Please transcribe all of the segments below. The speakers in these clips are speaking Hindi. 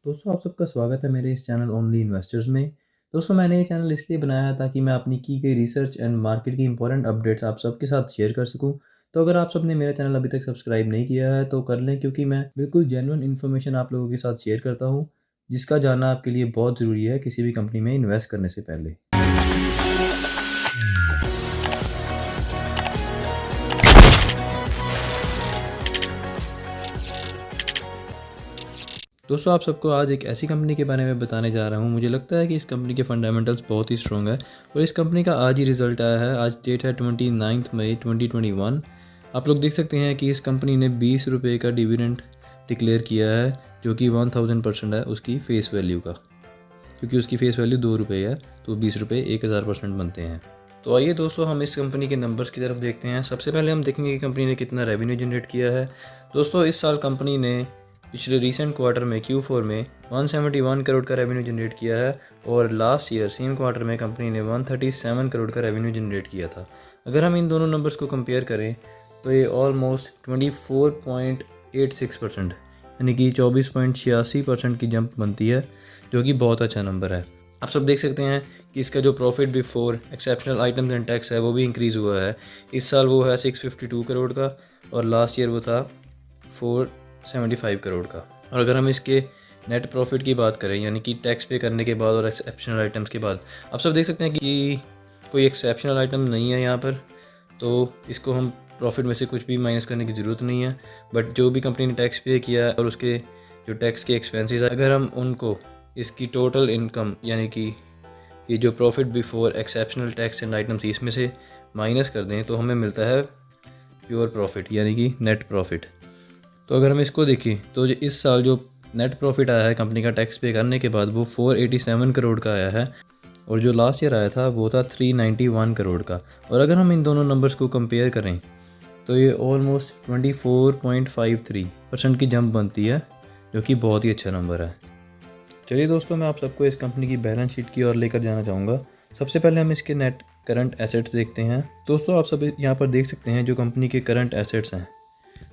दोस्तों आप सबका स्वागत है मेरे इस चैनल ओनली इन्वेस्टर्स में। दोस्तों मैंने ये चैनल इसलिए बनाया है ताकि मैं अपनी की गई रिसर्च एंड मार्केट की इंपॉर्टेंट अपडेट्स आप सबके साथ शेयर कर सकूं। तो अगर आप सबने मेरा चैनल अभी तक सब्सक्राइब नहीं किया है तो कर लें, क्योंकि मैं बिल्कुल जेन्युइन इन्फॉर्मेशन आप लोगों के साथ शेयर करता हूँ, जिसका जानना आपके लिए बहुत ज़रूरी है किसी भी कंपनी में इन्वेस्ट करने से पहले। दोस्तों आप सबको आज एक ऐसी कंपनी के बारे में बताने जा रहा हूँ। मुझे लगता है कि इस कंपनी के फंडामेंटल्स बहुत ही स्ट्रॉन्ग है और इस कंपनी का आज ही रिजल्ट आया है। आज डेट है 29 मई 2021। आप लोग देख सकते हैं कि इस कंपनी ने 20 रुपये का डिविडेंड डिक्लेयर किया है, जो कि 1000% है उसकी फ़ेस वैल्यू का, क्योंकि उसकी फ़ेस वैल्यू 2 रुपये है तो 20 रुपये 1000% बनते हैं। तो आइए दोस्तों हम इस कंपनी के नंबर्स की तरफ देखते हैं। सबसे पहले हम देखेंगे कि कंपनी ने कितना रेवेन्यू जनरेट किया है। दोस्तों इस साल कंपनी ने पिछले रीसेंट क्वार्टर में Q4 में 171 करोड़ का रेवेन्यू जनरेट किया है और लास्ट ईयर सेम क्वार्टर में कंपनी ने 137 करोड़ का रेवेन्यू जनरेट किया था। अगर हम इन दोनों नंबर्स को कंपेयर करें तो ये ऑलमोस्ट 24.86% यानी कि 24.86% की जंप बनती है, जो कि बहुत अच्छा नंबर है। आप सब देख सकते हैं कि इसका जो profit before exceptional items and tax है वो भी इंक्रीज़ हुआ है। इस साल वो है 652 करोड़ का और लास्ट ईयर वो था 475 करोड़ का। और अगर हम इसके नेट प्रॉफिट की बात करें, यानी कि टैक्स पे करने के बाद और एक्सेप्शनल आइटम्स के बाद, आप सब देख सकते हैं कि कोई एक्सेप्शनल आइटम नहीं है यहाँ पर, तो इसको हम प्रॉफिट में से कुछ भी माइनस करने की ज़रूरत नहीं है। बट जो भी कंपनी ने टैक्स पे किया है और उसके जो टैक्स के एक्सपेंसेस है, अगर हम उनको इसकी टोटल इनकम यानी कि ये जो profit before exceptional tax and items इसमें से माइनस कर दें तो हमें मिलता है प्योर प्रॉफिट यानी कि नेट प्रॉफिट। तो अगर हम इसको देखें तो इस साल जो नेट प्रॉफिट आया है कंपनी का टैक्स पे करने के बाद वो 487 करोड़ का आया है और जो लास्ट ईयर आया था वो था 391 करोड़ का। और अगर हम इन दोनों नंबर्स को कंपेयर करें तो ये ऑलमोस्ट 24.53% की जंप बनती है, जो कि बहुत ही अच्छा नंबर है। चलिए दोस्तों मैं आप सबको इस कंपनी की बैलेंस शीट की ओर लेकर जाना चाहूँगा। सबसे पहले हम इसके नेट करंट एसेट्स देखते हैं। दोस्तों आप सब यहाँ पर देख सकते हैं जो कंपनी के करंट एसेट्स हैं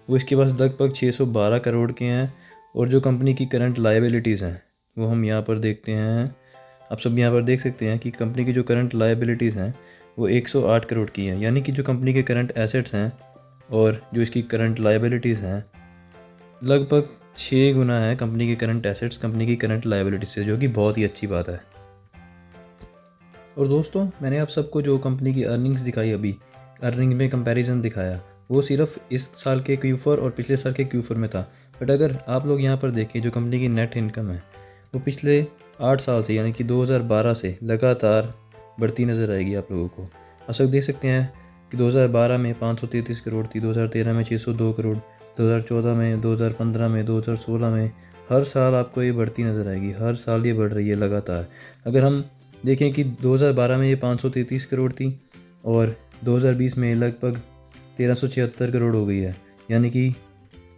वो इसके पास लगभग 612 करोड़ के हैं और जो कंपनी की करंट लायबिलिटीज़ हैं वो हम यहाँ पर देखते हैं। आप सब यहाँ पर देख सकते हैं कि कंपनी की जो करंट लायबिलिटीज़ हैं वो 108 करोड़ की हैं, यानी कि जो कंपनी के करंट एसेट्स हैं और जो इसकी करंट लायबिलिटीज़ हैं लगभग 6 गुना है कंपनी के करंट एसेट्स कंपनी की करंट लायबिलिटीज से, जो कि बहुत ही अच्छी बात है। और दोस्तों मैंने आप सबको जो कंपनी की अर्निंग्स दिखाई, अभी अर्निंग में कंपैरिजन दिखाया, वो सिर्फ इस साल के Q4 और पिछले साल के Q4 में था। बट अगर आप लोग यहाँ पर देखें जो कंपनी की नेट इनकम है वो पिछले 8 साल से यानी कि 2012 से लगातार बढ़ती नज़र आएगी आप लोगों को। आप सब देख सकते हैं कि 2012 में 533 करोड़ थी, 2013 में 602 करोड़, 2014 में, 2015 में, 2016 में, हर साल आपको ये बढ़ती नज़र आएगी। हर साल ये बढ़ रही है लगातार। अगर हम देखें कि 2012 में ये 533 करोड़ थी और 2020 में लगभग 1376 करोड़ हो गई है, यानी कि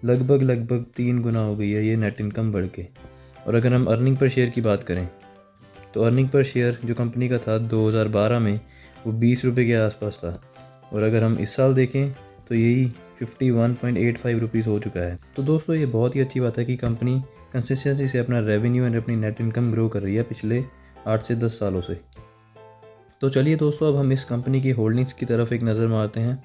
लगभग 3 गुना हो गई है ये नेट इनकम बढ़ के। और अगर हम अर्निंग पर शेयर की बात करें तो अर्निंग पर शेयर जो कंपनी का था 2012 में वो 20 रुपये के आसपास था और अगर हम इस साल देखें तो यही 51.85 रुपीज़ हो चुका है। तो दोस्तों ये बहुत ही अच्छी बात है कि कंपनी कंसिस्टेंसी से अपना रेवेन्यू एंड अपनी नेट इनकम ग्रो कर रही है पिछले 8 से 10 सालों से। तो चलिए दोस्तों अब हम इस कंपनी की होल्डिंग्स की तरफ एक नज़र मारते हैं।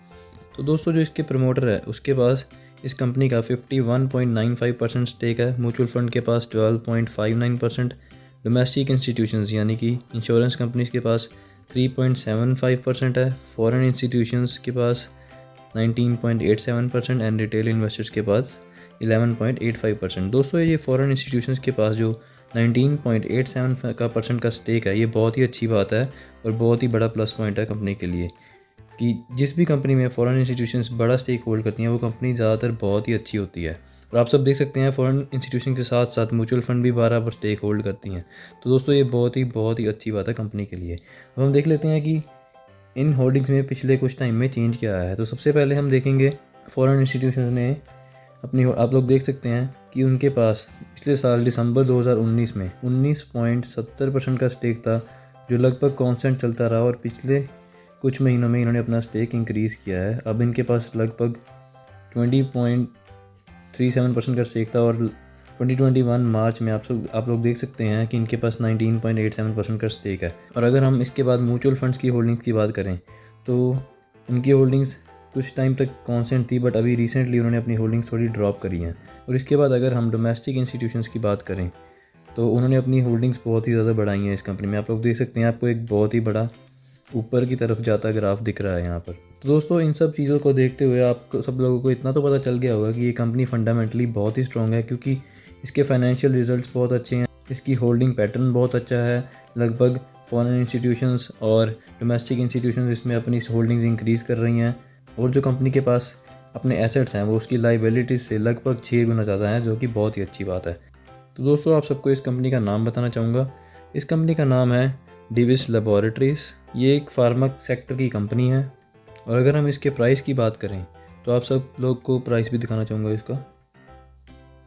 तो दोस्तों जो इसके प्रमोटर है उसके पास इस कंपनी का 51.95% स्टेक है, म्यूचुअल फंड के पास 12.59%, डोमेस्टिक इंस्टीट्यूशंस यानी कि इंश्योरेंस कंपनीज के पास 3.75% है, फॉरेन इंस्टीट्यूशंस के पास 19.87% एंड रिटेल इन्वेस्टर्स के पास 11.85%। दोस्तों ये फॉरेन इंस्टीट्यूशंस के पास जो 19.87% का स्टेक है ये बहुत ही अच्छी बात है और बहुत ही बड़ा प्लस पॉइंट है कंपनी के लिए कि जिस भी कंपनी में फॉरेन इंस्टीट्यूशंस बड़ा स्टेक होल्ड करती हैं वो कंपनी ज़्यादातर बहुत ही अच्छी होती है। और आप सब देख सकते हैं फॉरेन इंस्टीट्यूशन के साथ साथ म्यूचुअल फंड भी बराबर स्टेक होल्ड करती हैं। तो दोस्तों ये बहुत ही अच्छी बात है कंपनी के लिए। अब हम देख लेते हैं कि इन होल्डिंग्स में पिछले कुछ टाइम में चेंज क्या आया है। तो सबसे पहले हम देखेंगे फॉरेन इंस्टीट्यूशन ने अपनी, आप लोग देख सकते हैं कि उनके पास पिछले साल दिसंबर 2019 में 19.70% का स्टेक था, जो लगभग कांस्टेंट चलता रहा और पिछले कुछ महीनों में इन्होंने अपना स्टेक इंक्रीज़ किया है। अब इनके पास लगभग 20.37% का स्टेक था और 2021 मार्च में आप लोग देख सकते हैं कि इनके पास 19.87% का स्टेक है। और अगर हम इसके बाद म्यूचुअल फंड्स की होल्डिंग्स की बात करें तो उनकी होल्डिंग्स कुछ टाइम तक कांस्टेंट थी, बट अभी रिसेंटली उन्होंने अपनी होल्डिंग्स थोड़ी ड्रॉप करी हैं। और इसके बाद अगर हम डोमेस्टिक इंस्टीट्यूशंस की बात करें तो उन्होंने अपनी होल्डिंग्स बहुत ही ज़्यादा बढ़ाई हैं इस कंपनी में। आप लोग देख सकते हैं, आपको एक बहुत ही बड़ा ऊपर की तरफ जाता ग्राफ दिख रहा है यहाँ पर। तो दोस्तों, इन सब चीज़ों को देखते हुए आपको सब लोगों को इतना तो पता चल गया होगा कि ये कंपनी फंडामेंटली बहुत ही स्ट्रॉन्ग है, क्योंकि इसके फाइनेंशियल रिजल्ट्स बहुत अच्छे हैं, इसकी होल्डिंग पैटर्न बहुत अच्छा है। लगभग फॉरेन इंस्टीट्यूशंस और डोमेस्टिक इंस्टीट्यूशंस इसमें अपनी होल्डिंग्स इंक्रीज़ कर रही हैं। और जो कंपनी के पास अपने एसेट्स हैं वो उसकी लाइबिलिटीज़ से लगभग 6 गुना ज़्यादा हैं, जो कि बहुत ही अच्छी बात है। तो दोस्तों, आप सबको इस कंपनी का नाम बताना चाहूँगा। इस कंपनी का नाम है डिविस लेबोरेटरीज़। ये एक फार्मा सेक्टर की कंपनी है। और अगर हम इसके प्राइस की बात करें तो आप सब लोग को प्राइस भी दिखाना चाहूँगा इसका।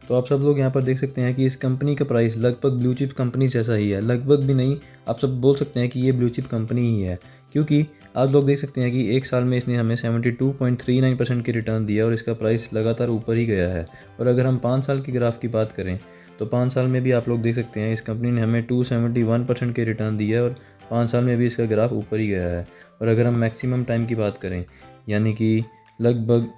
तो आप सब लोग यहाँ पर देख सकते हैं कि इस कंपनी का प्राइस लगभग ब्लू चिप कंपनी जैसा ही है। लगभग भी नहीं, आप सब बोल सकते हैं कि ये ब्लू चिप कंपनी ही है, क्योंकि आप लोग देख सकते हैं कि एक साल में इसने हमें 72.39% की रिटर्न दिया और इसका प्राइस लगातार ऊपर ही गया है। और अगर हम 5 साल के ग्राफ की बात करें तो 5 साल में भी आप लोग देख सकते हैं इस कंपनी ने हमें 271% की रिटर्न दी है और 5 साल में भी इसका ग्राफ ऊपर ही गया है। और अगर हम मैक्सिमम टाइम की बात करें, यानी कि लगभग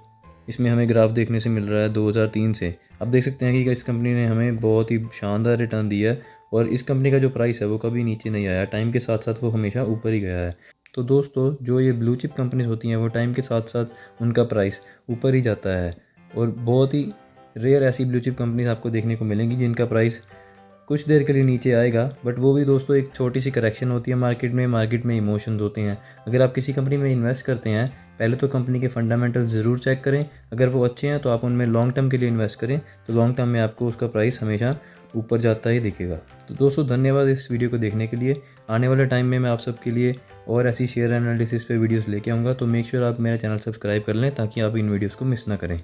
इसमें हमें ग्राफ देखने से मिल रहा है 2003 से, आप देख सकते हैं कि इस कंपनी ने हमें बहुत ही शानदार रिटर्न दिया है। और इस कंपनी का जो प्राइस है वो कभी नीचे नहीं आया, टाइम के साथ साथ वो हमेशा ऊपर ही गया है। तो दोस्तों, जो ये ब्लू चिप कंपनीज होती हैं वो टाइम के साथ साथ उनका प्राइस ऊपर ही जाता है। और बहुत ही रेयर ऐसी ब्लू चिप कंपनीज आपको देखने को मिलेंगी जिनका प्राइस कुछ देर के लिए नीचे आएगा, बट वो भी दोस्तों एक छोटी सी करेक्शन होती है मार्केट में इमोशंस होते हैं। अगर आप किसी कंपनी में इन्वेस्ट करते हैं, पहले तो कंपनी के फंडामेंटल्स ज़रूर चेक करें। अगर वो अच्छे हैं तो आप उनमें लॉन्ग टर्म के लिए इन्वेस्ट करें, तो लॉन्ग टर्म में आपको उसका प्राइस हमेशा ऊपर जाता ही दिखेगा। तो दोस्तों, धन्यवाद इस वीडियो को देखने के लिए। आने वाले टाइम में मैं आप सबके लिए और ऐसी शेयर एनालिसिस पे वीडियोस लेके आऊँगा, तो मेक श्योर आप मेरा चैनल सब्सक्राइब कर लें ताकि आप इन वीडियोज़ को मिस ना करें।